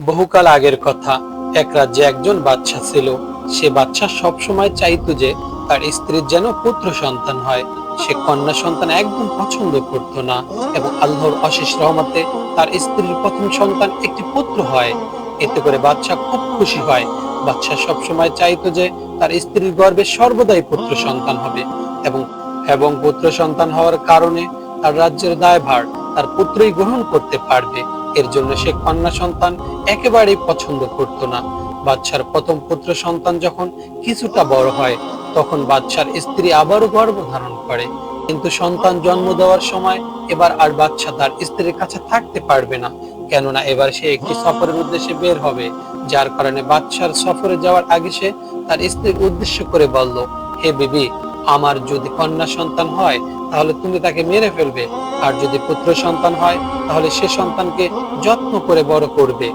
বহুকাল আগের কথা। এক রাজ্যে একজন বাদশা ছিল। সে বাদশা সব সময় চাইতো যে তার স্ত্রীর যেন পুত্র সন্তান হয়। সে কন্যা সন্তান একদম পছন্দ করত না, এবং আল্লাহর অশেষ রহমতে তার স্ত্রীর প্রথম সন্তান একটি পুত্র হয়। এতে করে বাদশা খুব খুশি হয়। বাদশা সব সময় চাইতো যে তার স্ত্রীর গর্ভে সর্বদাই পুত্র সন্তান হবে, এবং এবং পুত্র সন্তান হওয়ার কারণে তার রাজ্যের দায়ভার তার পুত্রই গ্রহণ করতে পারবে। এর জন্য সে কন্যা সন্তান একেবারেই পছন্দ করত না। বাদশার প্রথম পুত্র সন্তান যখন কিছুটা বড় হয়, তখন বাদশার স্ত্রী আবারও গর্ভধারণ করে। কিন্তু সন্তান জন্ম দেওয়ার সময় এবার আর বাদশা তার স্ত্রীর কাছে থাকতে পারবে না, কেননা এবার সে একটি সফরের উদ্দেশ্যে বের হবে। যার কারণে বাদশার সফরে যাওয়ার আগে সে তার স্ত্রীর উদ্দেশ্য করে বলল, হে বিবি, আমার যদি কন্যা সন্তান হয় তাহলে তুমি তাকে মেরে ফেলবে, আর যদি পুত্র সন্তান হয় তাহলে সে সন্তানকে যত্ন করে বড় করবে।